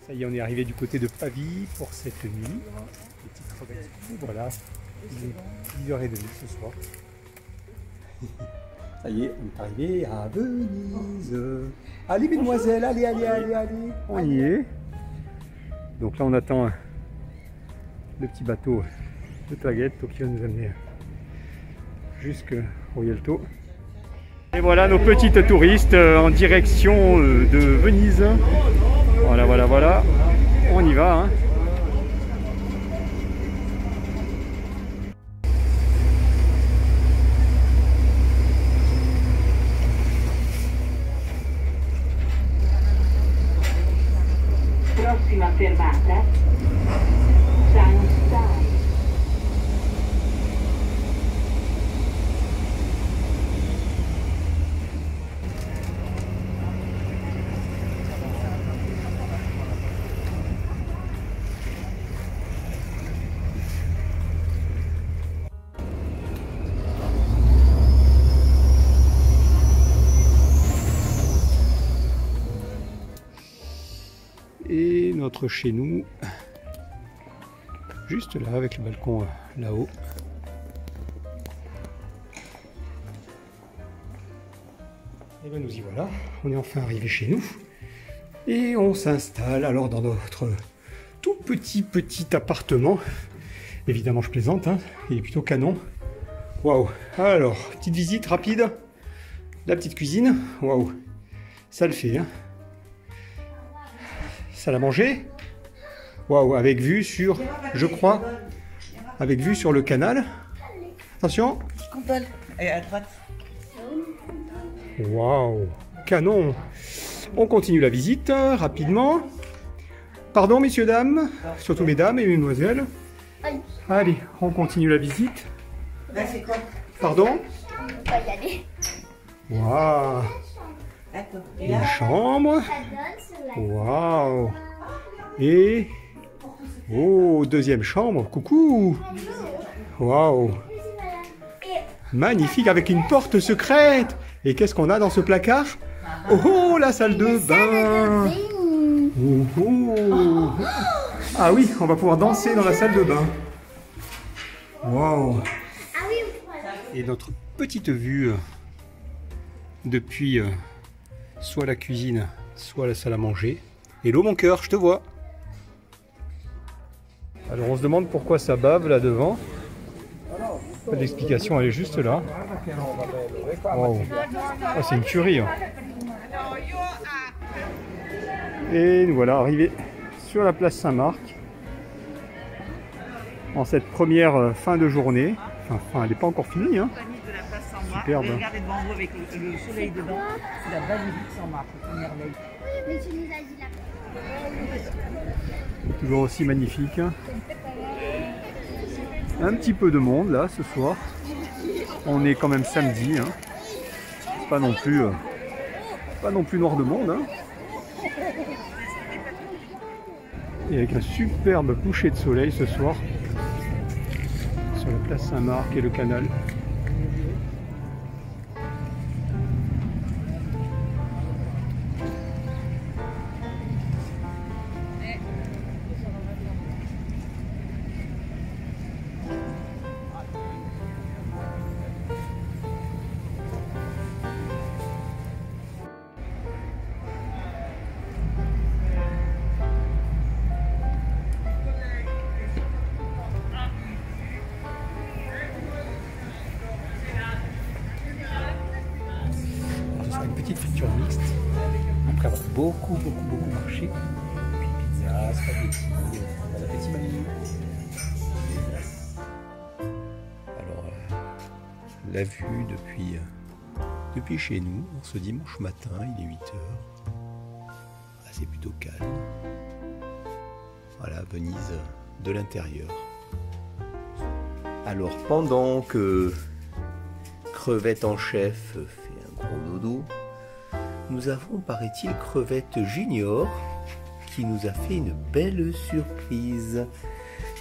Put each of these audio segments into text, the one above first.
Ça y est, on est arrivé du côté de Pavie pour cette nuit. Petite crevettes. Voilà, il est 10h30 ce soir. Ça y est, on est arrivé à Venise. Allez mesdemoiselles, allez, allez, allez, allez. On y est. Donc là on attend le petit bateau de Traghetto qui va nous amener jusqu'au Rialto. Et voilà nos petites touristes en direction de Venise. Voilà, voilà, voilà. On y va. Hein. Prossima fermata, Sunshine. Et notre chez nous, juste là avec le balcon là-haut. Et bien nous y voilà, on est enfin arrivé chez nous. Et on s'installe alors dans notre tout petit appartement. Évidemment je plaisante, hein, il est plutôt canon. Waouh! Alors, petite visite rapide. La petite cuisine, waouh! Ça le fait, hein. Salle à manger. Waouh, avec vue sur, je crois, avec vue sur le canal. Attention. Et à droite. Waouh, canon. On continue la visite rapidement. Pardon, messieurs, dames, surtout mesdames et mesdemoiselles. Allez, on continue la visite. Là, c'est quoi? Pardon. On va y aller. Waouh, D'accord. Et une là, chambre. Ça donne sur la... Waouh. Et oh, deuxième chambre. Coucou. Waouh. Magnifique avec une porte secrète. Et qu'est-ce qu'on a dans ce placard? Oh, la salle de bain. Oh, oh. Ah oui, on va pouvoir danser dans la salle de bain. Waouh. Ah oui, Et notre petite vue depuis soit la cuisine, soit la salle à manger. Hello mon cœur, je te vois. Alors on se demande pourquoi ça bave là devant. L'explication elle est juste là. Wow. Oh, c'est une tuerie. Hein. Et nous voilà arrivés sur la place Saint-Marc. En cette première fin de journée. Enfin, elle n'est pas encore finie. Hein. Superbe. regardez devant vous avec le soleil dedans. C'est la basilique Saint-Marc, première veille. mais tu nous as dit là. Toujours aussi magnifique. Un petit peu de monde là ce soir. On est quand même samedi. Hein. Pas non plus noir de monde. Hein. Et avec un superbe coucher de soleil ce soir sur la place Saint-Marc et le canal. Une petite friture mixte après avoir beaucoup marché. Puis pizza, spaghetti, bon appétit mamie. Alors la vue depuis chez nous, ce dimanche matin, il est 8h. Ah, c'est plutôt calme. Voilà, Venise de l'intérieur. Alors pendant que Crevette en chef fait un gros dodo, nous avons, paraît-il, Crevette Junior qui nous a fait une belle surprise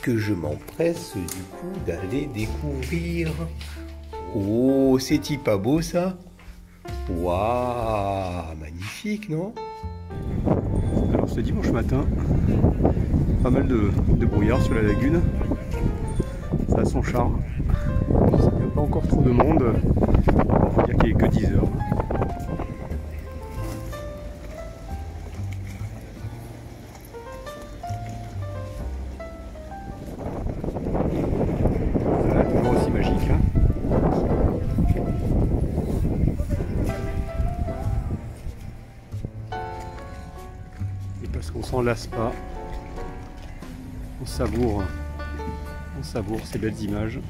que je m'empresse du coup d'aller découvrir. Oh, c'est-il pas beau ça? Waouh, magnifique, non? Alors Alors ce dimanche matin, pas mal de brouillard sur la lagune. Ça a son charme. Il n'y a pas encore trop de monde. On va dire qu'il est que 10 heures. Voilà, toujours aussi magique. Hein. Et parce qu'on s'en lasse pas, on savoure ces belles images.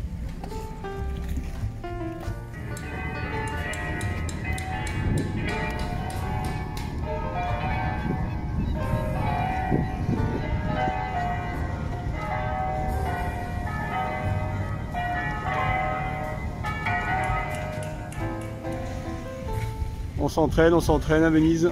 On s'entraîne à Venise.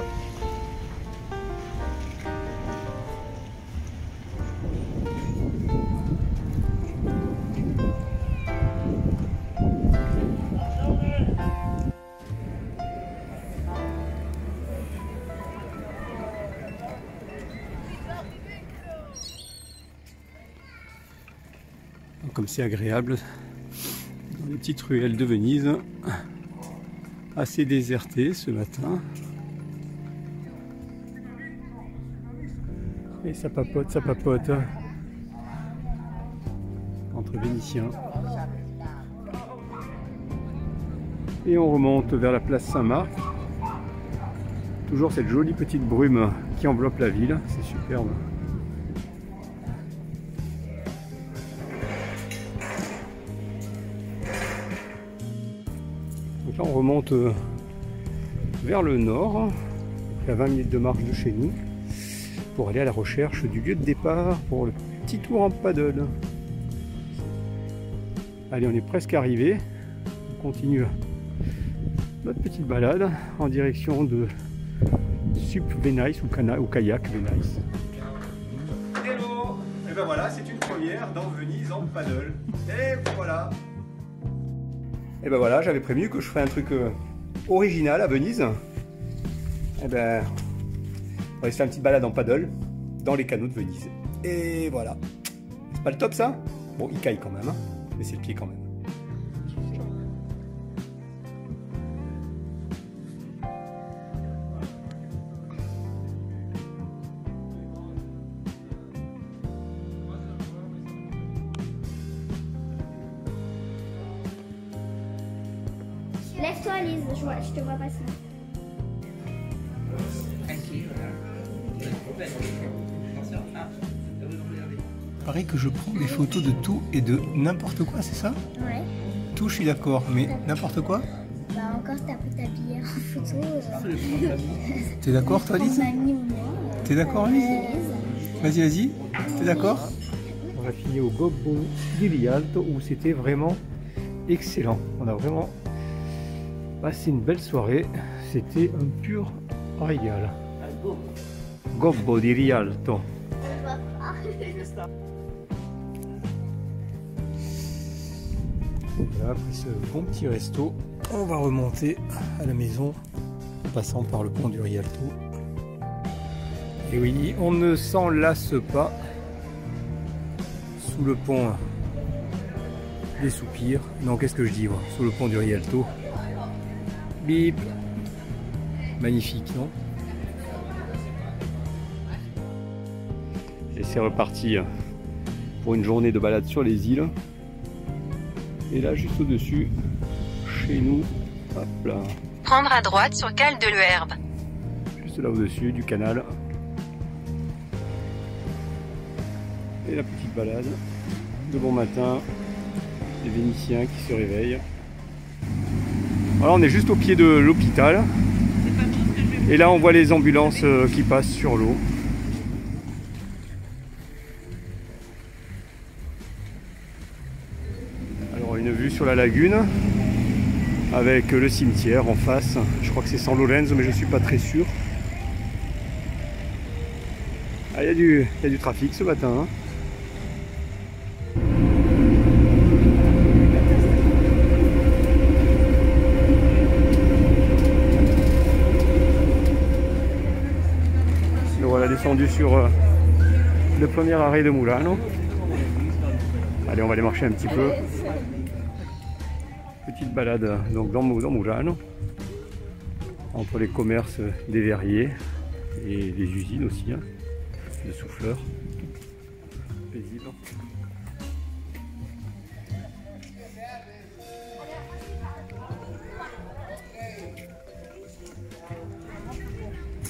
Comme c'est agréable dans les petites ruelles de Venise, assez désertées ce matin. Et ça papote entre Vénitiens. Et on remonte vers la place Saint-Marc. Toujours cette jolie petite brume qui enveloppe la ville, c'est superbe. Donc là on remonte vers le nord, à 20 minutes de marche de chez nous, pour aller à la recherche du lieu de départ pour le petit tour en paddle. Allez, on est presque arrivé. On continue notre petite balade en direction de Sup Venice ou kayak Venice. Hello! Et ben voilà, c'est une première dans Venise en paddle. Et voilà! Et ben voilà, j'avais prévenu que je ferais un truc original à Venise. Et ben, on va se faire une petite balade en paddle dans les canaux de Venise. Et voilà. C'est pas le top ça? Bon, il caille quand même, hein, mais c'est le pied quand même. Lève-toi, Lise, je te vois passer. Pareil que je prends des photos de tout et de n'importe quoi, c'est ça? Ouais. Tout, je suis d'accord, mais n'importe quoi? Bah encore t'as pu t'habiller en photo. T'es d'accord toi, Lise? T'es d'accord, Lise? Vas-y, t'es d'accord? On a fini au Gobbo di Rialto où c'était vraiment excellent. On a vraiment passé une belle soirée. C'était un pur régal. Gobbo di Rialto. Voilà, après ce bon petit resto, on va remonter à la maison en passant par le pont du Rialto. Et oui, on ne s'en lasse pas sous le pont des Soupirs. Non, qu'est-ce que je dis, moi, sous le pont du Rialto. Bip. Magnifique, non? Et c'est reparti pour une journée de balade sur les îles. Et là, juste au-dessus, chez nous, hop là. Prendre à droite sur Cale de l'Herbe. Juste là au-dessus du canal. Et la petite balade de bon matin, les Vénitiens qui se réveillent. Voilà, on est juste au pied de l'hôpital. Et là, on voit les ambulances qui passent sur l'eau. Alors, une vue sur la lagune avec le cimetière en face. Je crois que c'est San Lorenzo, mais je ne suis pas très sûr. Ah, il y a du trafic ce matin. Hein. voilà descendu sur le premier arrêt de Murano. Allez, on va aller marcher un petit peu. Petite balade donc dans Murano, entre les commerces des verriers et des usines aussi, hein, de souffleurs. Paisible.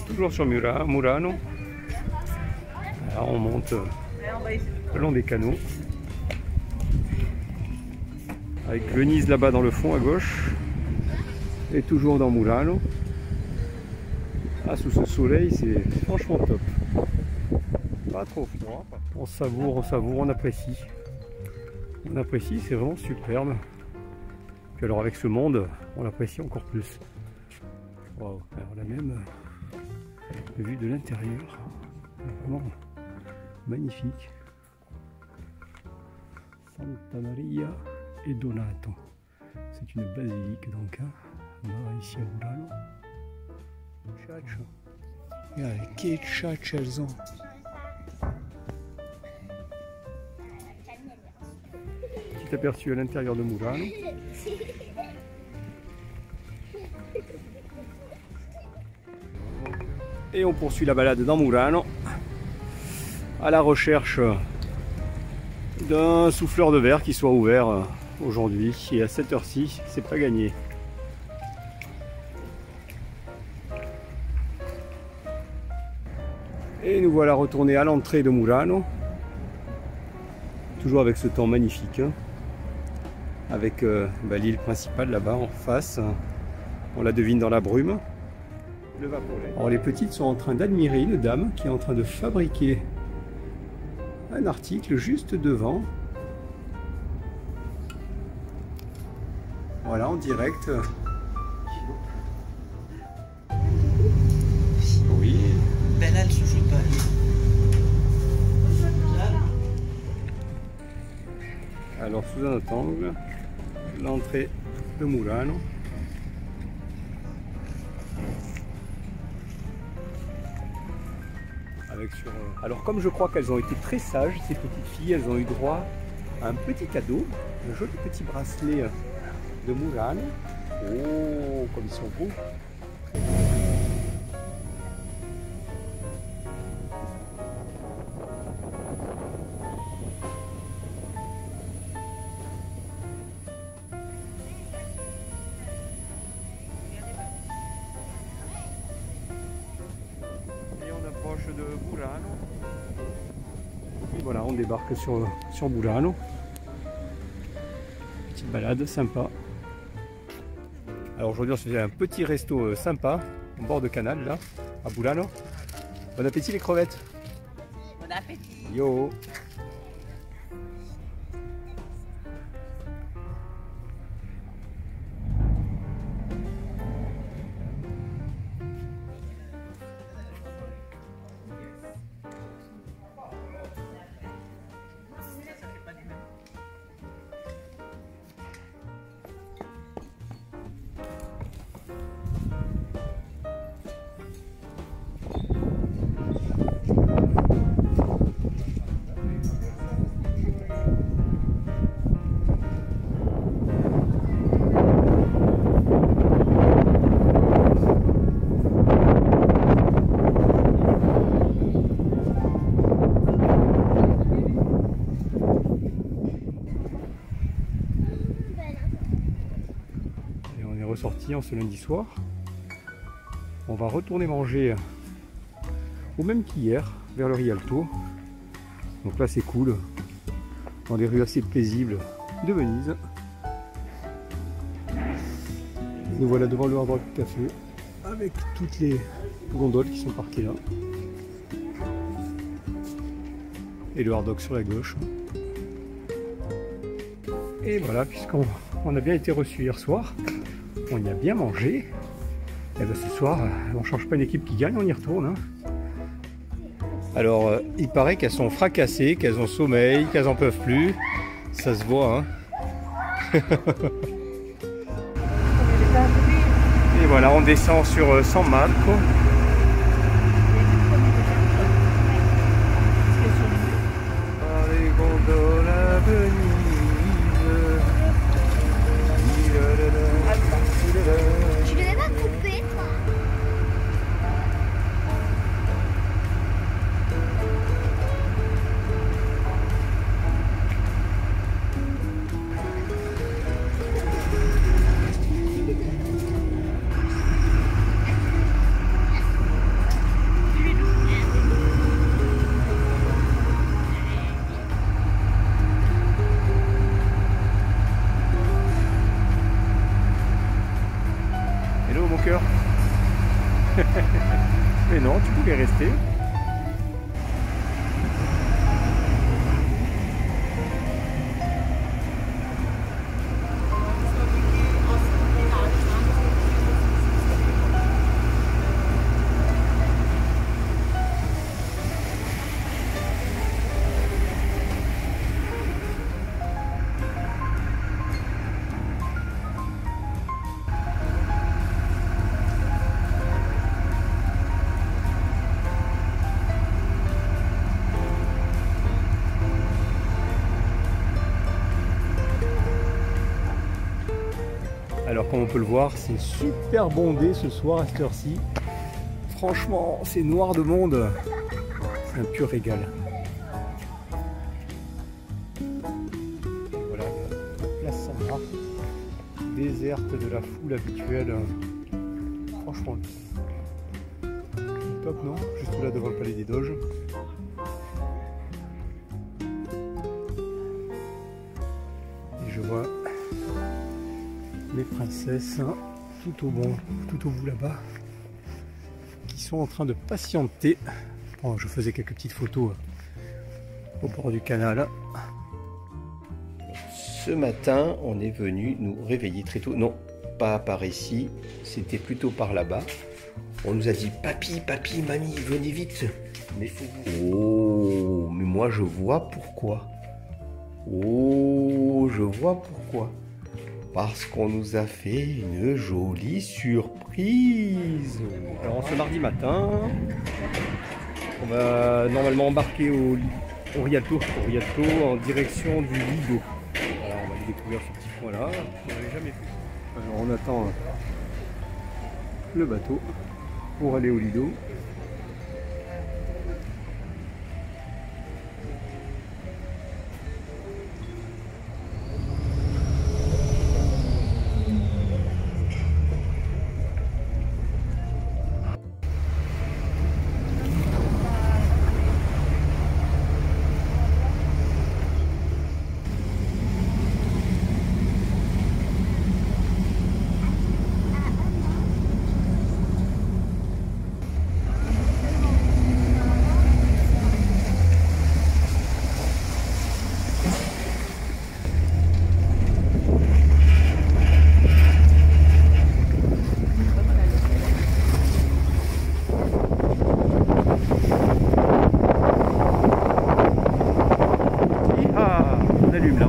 Toujours sur Murano. Là, on monte le long des canaux. Avec Venise là-bas dans le fond à gauche. Et toujours dans Murano. Ah, sous ce soleil, c'est franchement top. Pas trop froid. On savoure, on apprécie. On apprécie, c'est vraiment superbe. Puis alors avec ce monde, on l'apprécie encore plus. Waouh, alors la même vue de l'intérieur, vraiment magnifique. Santa Maria e Donato. C'est une basilique donc, hein. Là, ici à Murano. Ciaccio. Regardez, che ciaccio elles ont. Petit aperçu à l'intérieur de Murano. Et on poursuit la balade dans Murano à la recherche d'un souffleur de verre qui soit ouvert aujourd'hui. Et à cette heure-ci, c'est pas gagné. Et nous voilà retournés à l'entrée de Murano. Toujours avec ce temps magnifique, hein. Avec l'île principale là-bas en face. On la devine dans la brume. Alors les petites sont en train d'admirer une dame qui est en train de fabriquer un article juste devant. Voilà, en direct. Oui. Bella il susciutto. Alors sous un autre angle, l'entrée de Murano. Alors comme je crois qu'elles ont été très sages, ces petites filles, elles ont eu droit à un petit cadeau, un joli petit bracelet de Murano. Oh, comme ils sont beaux! De Murano. Et voilà, on débarque sur Murano. Petite balade sympa. Alors aujourd'hui on se fait un petit resto sympa au bord de canal là, à Murano. Bon appétit les crevettes. Bon appétit. Yo. Ressorti en ce lundi soir. On va retourner manger au même qu'hier, vers le Rialto. Donc là c'est cool, dans des rues assez paisibles de Venise. Nous voilà devant le Hard Rock Café avec toutes les gondoles qui sont parquées là. Et le Hard Rock sur la gauche. Et voilà, puisqu'on a bien été reçus hier soir, on y a bien mangé. Et bien ce soir, on ne change pas une équipe qui gagne, on y retourne. Hein. Alors, il paraît qu'elles sont fracassées, qu'elles ont sommeil, qu'elles n'en peuvent plus. Ça se voit. Hein. Et voilà, on descend sur San Marco. Tu devais pas couper, toi. Hello mon cœur. Mais non, tu pouvais rester. Alors comme on peut le voir, c'est super bondé ce soir à cette heure-ci. Franchement, c'est noir de monde. C'est un pur régal. Et voilà, la place Saint-Marc, déserte de la foule habituelle. Franchement, top non? Juste là devant le palais des Doges. Et je vois les princesses tout au bout là-bas qui sont en train de patienter. Bon, je faisais quelques petites photos au bord du canal. Ce matin, on est venu nous réveiller très tôt. Non, pas par ici, c'était plutôt par là-bas. On nous a dit papi, mamie, venez vite. Mais faut vous... Oh, mais moi je vois pourquoi. Oh, je vois pourquoi. Parce qu'on nous a fait une jolie surprise. Alors ce mardi matin, on va normalement embarquer au Rialto en direction du Lido. Voilà, on va aller découvrir ce petit point là, on n'avait jamais fait. Alors on attend le bateau pour aller au Lido.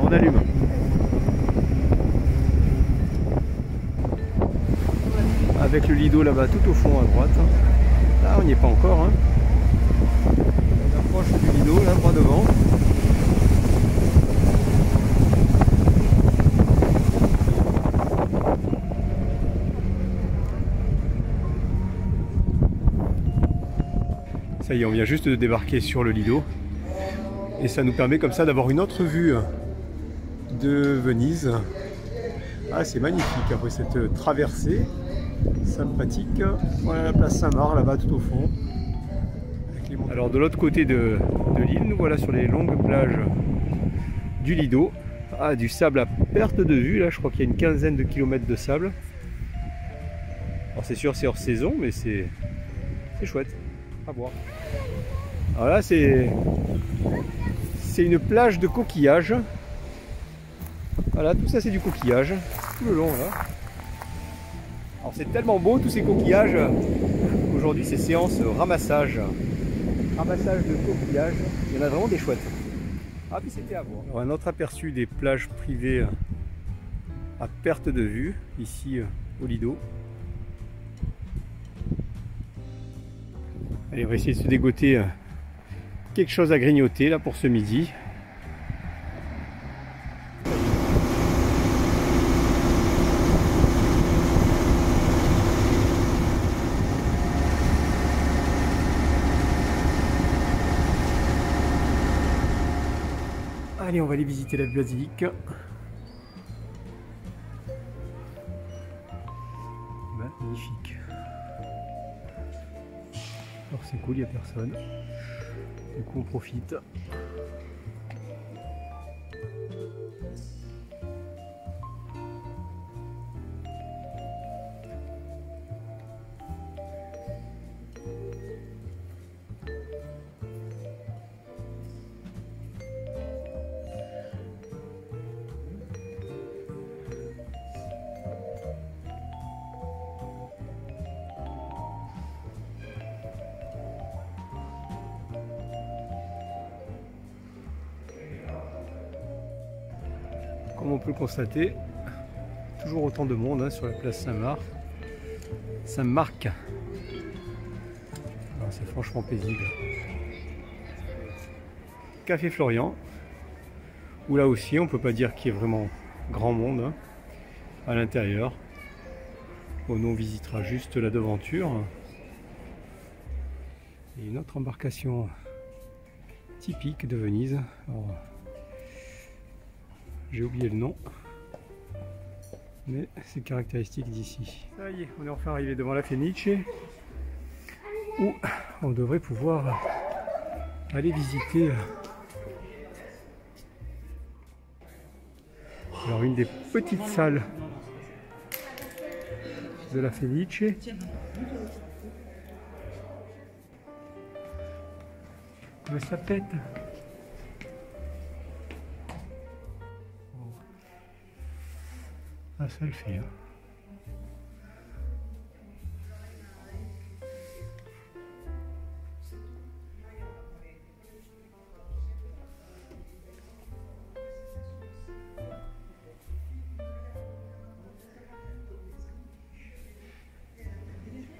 On allume. Avec le Lido là-bas tout au fond à droite. Là on n'y est pas encore. Hein. On approche du Lido là droit devant. Ça y est, on vient juste de débarquer sur le Lido. Et ça nous permet comme ça d'avoir une autre vue de Venise. Ah, c'est magnifique après cette traversée sympathique. Voilà la place Saint-Marc là-bas tout au fond. Alors de l'autre côté de l'île, nous voilà sur les longues plages du Lido. Ah, du sable à perte de vue, là je crois qu'il y a une quinzaine de kilomètres de sable. Alors c'est sûr c'est hors saison, mais c'est chouette à voir. Alors là c'est une plage de coquillages. Voilà, tout ça c'est du coquillage, tout le long là. Alors c'est tellement beau tous ces coquillages. Aujourd'hui c'est séance ramassage. Ramassage de coquillages. Il y en a vraiment des chouettes. Ah puis c'était à voir. Alors, un autre aperçu des plages privées à perte de vue, ici au Lido. Allez, on va essayer de se dégoter quelque chose à grignoter là pour ce midi. Allez, on va aller visiter la basilique. Magnifique. Alors c'est cool, il n'y a personne. Du coup on profite. Comme on peut le constater, toujours autant de monde sur la place Saint-Marc. C'est franchement paisible. Café Florian, où là aussi on peut pas dire qu'il y ait vraiment grand monde à l'intérieur. Bon, nous on visitera juste la devanture. Et une autre embarcation typique de Venise. J'ai oublié le nom, mais c'est caractéristique d'ici. Ça y est, on est enfin arrivé devant la Fenice, où on devrait pouvoir aller visiter alors une des petites salles de la Fenice. Mais ça pète. Ah, ça le fait.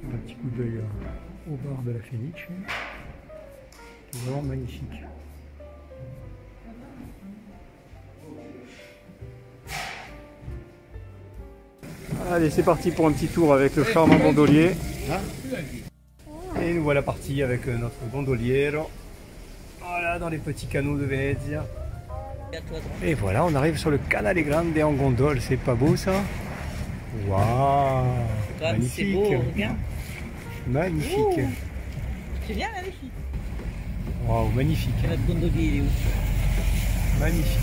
Un petit coup d'œil au bar de la Fenice. C'est vraiment magnifique. Allez, c'est parti pour un petit tour avec le charmant gondolier. Et nous voilà partis avec notre gondoliero. Voilà, dans les petits canaux de Venezia. Et voilà, on arrive sur le Canale Grande en gondole. C'est pas beau ça? Waouh! Magnifique! Beau, regarde. Magnifique! C'est bien la fille. Waouh, magnifique! Notre gondolier il est où? Magnifique!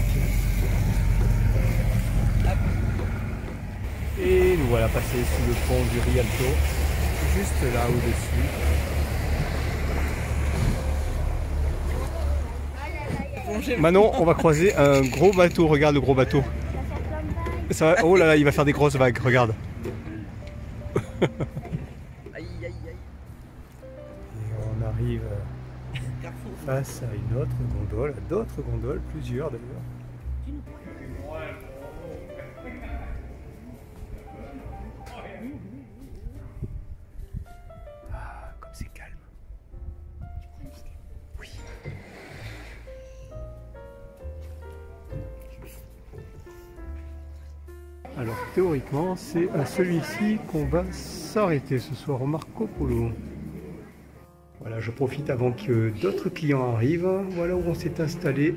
Et nous voilà passés sous le pont du Rialto, juste là au-dessus. Manon, on va croiser un gros bateau, regarde le gros bateau. Ça va... Oh là là, il va faire des grosses vagues, regarde. Aïe aïe aïe. Et on arrive face à une autre gondole, d'autres gondoles, plusieurs d'ailleurs. Alors théoriquement, c'est à celui-ci qu'on va s'arrêter ce soir au Marco Polo. Voilà, je profite avant que d'autres clients arrivent. Voilà où on s'est installé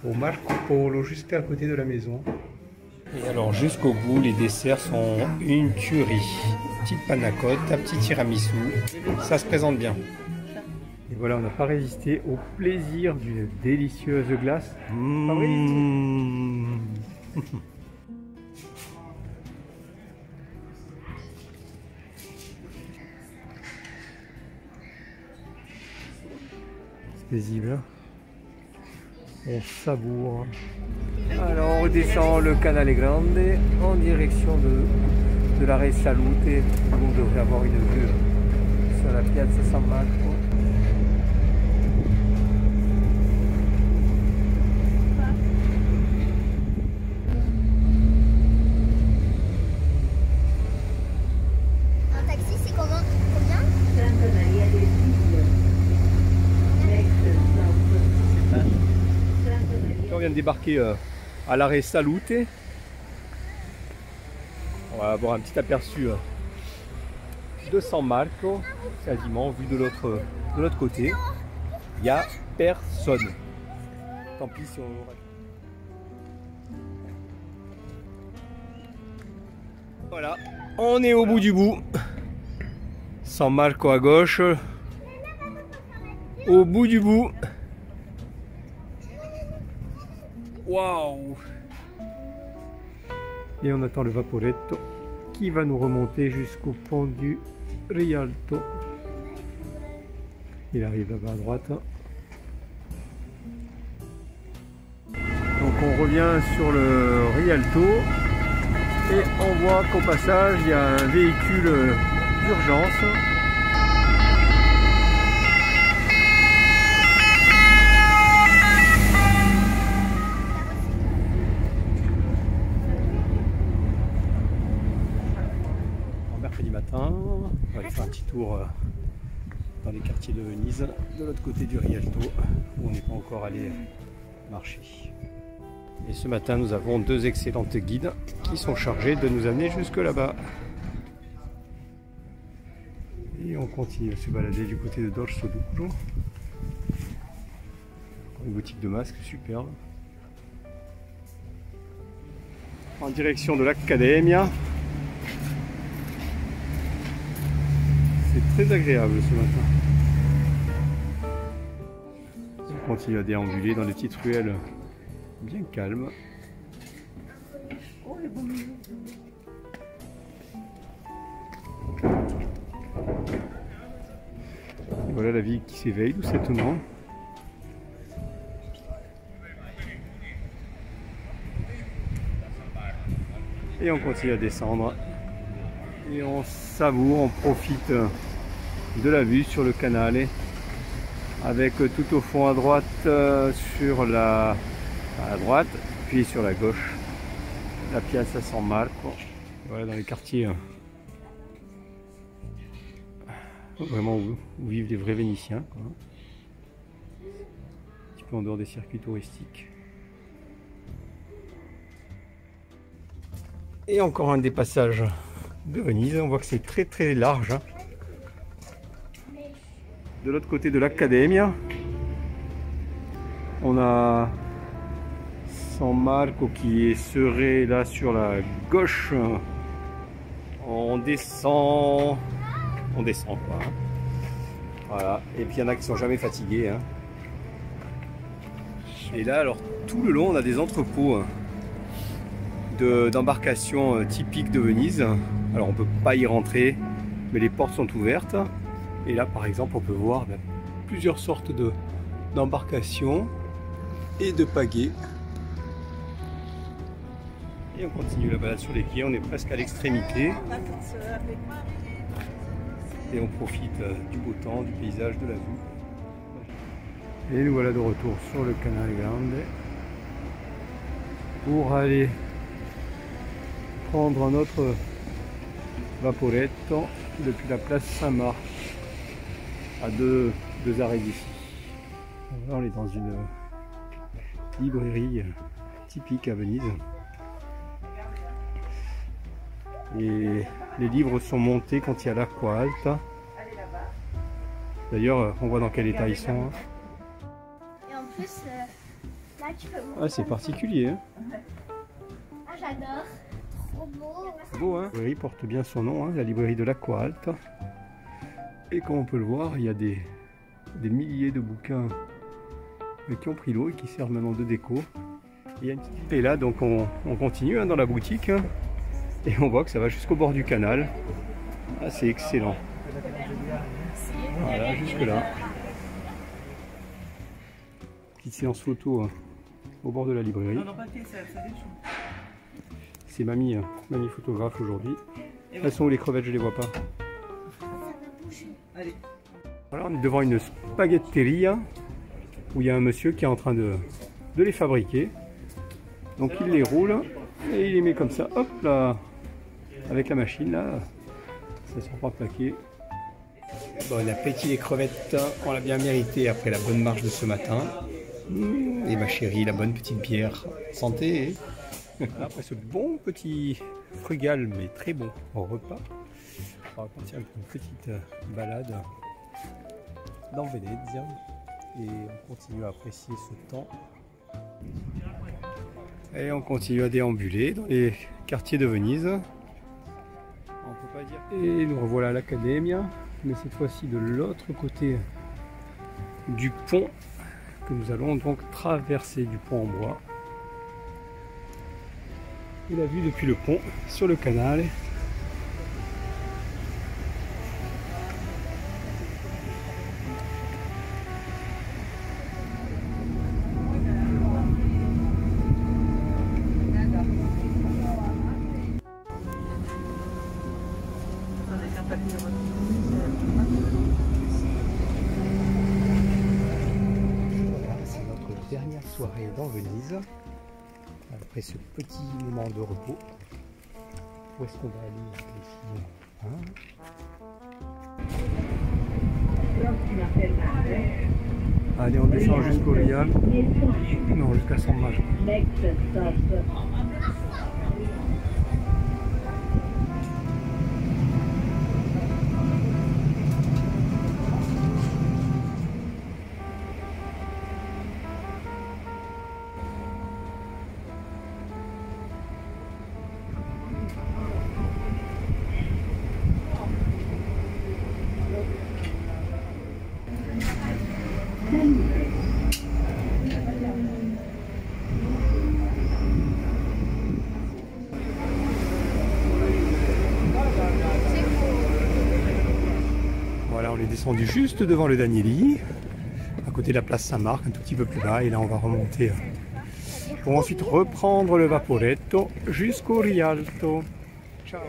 au Marco Polo, juste à côté de la maison. Et alors jusqu'au bout, les desserts sont une tuerie. Petite panna cotta, petit tiramisu, ça se présente bien. Et voilà, on n'a pas résisté au plaisir d'une délicieuse glace. Paisible. On savoure. Alors on redescend le Canale Grande en direction de l'arrêt Salute, où on devrait avoir une vue sur la Piazza San Marco. Un taxi, c'est combien? On vient de débarquer à l'arrêt Salute. On va avoir un petit aperçu de San Marco, quasiment vu de l'autre côté. Il n'y a personne. tant pis si on... Voilà, on est au bout du bout. San Marco à gauche. Au bout du bout. Waouh! Et on attend le Vaporetto qui va nous remonter jusqu'au pont du Rialto. Il arrive là-bas à droite. Donc on revient sur le Rialto et on voit qu'au passage il y a un véhicule d'urgence. Mercredi matin, on va aller faire un petit tour dans les quartiers de Venise, de l'autre côté du Rialto, où on n'est pas encore allé marcher. Et ce matin, nous avons 2 excellentes guides qui sont chargés de nous amener jusque là-bas. Et on continue à se balader du côté de Dorso Duro. Une boutique de masques superbe. En direction de l'Accademia. C'est très agréable ce matin. On continue à déambuler dans les petites ruelles bien calmes. Et voilà la ville qui s'éveille, d'où cet nom. Et on continue à descendre. Et on savoure, on profite de la vue sur le canal avec tout au fond à droite à droite, puis sur la gauche la Piazza San Marco. Voilà, dans les quartiers vraiment où vivent les vrais Vénitiens, quoi. Un petit peu en dehors des circuits touristiques. Et encore un des passages de Venise, on voit que c'est très très large. De l'autre côté de l'Accademia, on a San Marco qui serait là sur la gauche. On descend quoi. Voilà, et puis il y en a qui sont jamais fatigués, hein. Et là, alors tout le long, on a des entrepôts d'embarcations typiques de Venise. Alors on peut pas y rentrer, mais les portes sont ouvertes. Et là par exemple on peut voir plusieurs sortes d'embarcations et de pagaies. Et on continue la balade sur les quais, on est presque à l'extrémité. Et on profite du beau temps, du paysage, de la vue. Et nous voilà de retour sur le Canale Grande pour aller prendre un autre Vaporetto depuis la place Saint-Marc, à deux arrêts d'ici. On est dans une librairie typique à Venise. Et les livres sont montés quand il y a l'Acqua Alta. D'ailleurs, on voit dans quel état ils sont. Et en plus, là tu peux monter. Ah, c'est particulier, hein. Ah, j'adore. Trop beau. Beau, hein. La librairie porte bien son nom, hein, la librairie de l'Acqua Alta. Et comme on peut le voir, il y a des milliers de bouquins qui ont pris l'eau et qui servent maintenant de déco. Et là, donc on continue dans la boutique, hein, et on voit que ça va jusqu'au bord du canal. Ah, c'est excellent. Voilà, jusque là. Petite séance photo au bord de la librairie. C'est mamie photographe aujourd'hui. Elles sont où les crevettes? Je les vois pas. Voilà, on est devant une spaghetteria où il y a un monsieur qui est en train de les fabriquer. Donc il les roule et il les met comme ça, hop là, avec la machine là. Ça ne sera pas plaqué. Bon appétit les crevettes, on l'a bien mérité après la bonne marche de ce matin. Et ma chérie, la bonne petite bière. Santé. Après ce bon petit frugal mais très bon repas, on va partir avec une petite balade dans Venise et on continue à apprécier ce temps Et on continue à déambuler dans les quartiers de Venise. On peut pas dire. Et nous revoilà à l'Accademia, mais cette fois-ci de l'autre côté du pont que nous allons donc traverser, du pont en bois. Et la vue depuis le pont sur le canal. C'est notre dernière soirée dans Venise. Après ce petit moment de repos, où est-ce qu'on va aller avec les filles, hein? Allez, on descend jusqu'au Rial. Non, jusqu'à San Marco. Voilà, on est descendu juste devant le Danieli, à côté de la place Saint-Marc, un tout petit peu plus bas, et là on va remonter pour ensuite reprendre le Vaporetto jusqu'au Rialto. Ciao.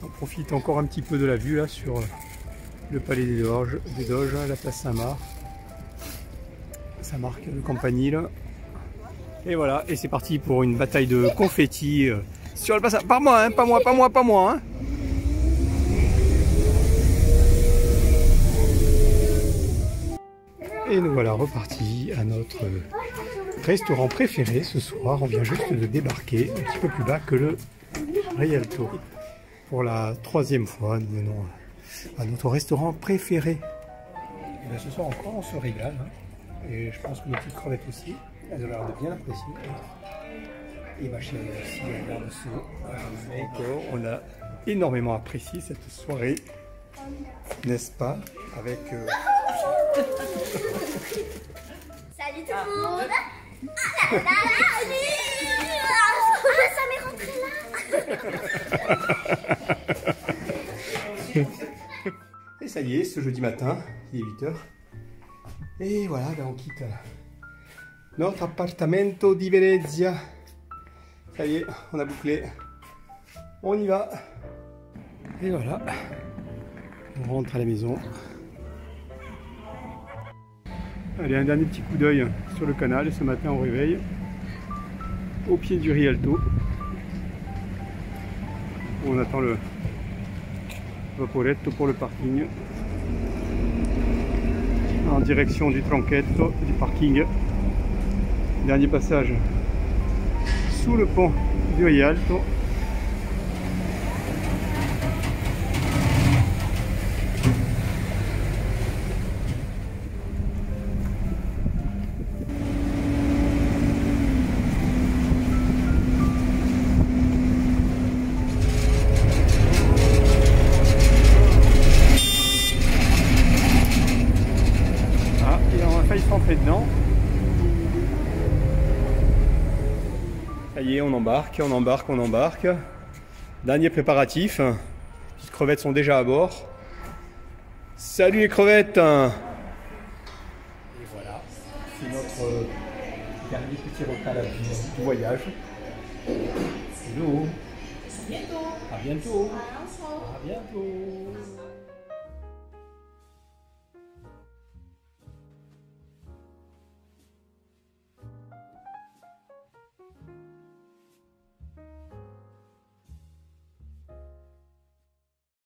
On profite encore un petit peu de la vue là sur le palais des Doges, la place Saint-Marc, le Campanile. Et voilà, et c'est parti pour une bataille de confettis sur le passage. Pas moi, hein, pas moi. Hein. Et nous voilà repartis à notre restaurant préféré ce soir. On vient juste de débarquer un petit peu plus bas que le Rialto. Pour la troisième fois, nous venons à notre restaurant préféré. Et bien, ce soir encore, on se régale. Hein. Et je pense que nos petites crevettes aussi, elles ont l'air de bien apprécier. Et ma chérie aussi, elle a l'air de se... Encore, on a énormément apprécié cette soirée, n'est-ce pas? Avec... Salut tout le monde. Ah là là là, ça m'est rentré là. Et ça y est, ce jeudi matin, il est 8h. Et voilà, ben on quitte notre appartamento di Venezia. Ça y est, on a bouclé. On y va. Et voilà, on rentre à la maison. Allez, un dernier petit coup d'œil sur le canal. Ce matin, on réveille au pied du Rialto. On attend le Vaporetto pour le parking. En direction du Tronchetto, du parking. Dernier passage sous le pont du Rialto. Rentrer dedans. Ça y est, on embarque. Dernier préparatif. Les petites crevettes sont déjà à bord. Salut les crevettes! Et voilà, c'est notre dernier petit repas du voyage. Hello! À bientôt! À bientôt! À bientôt!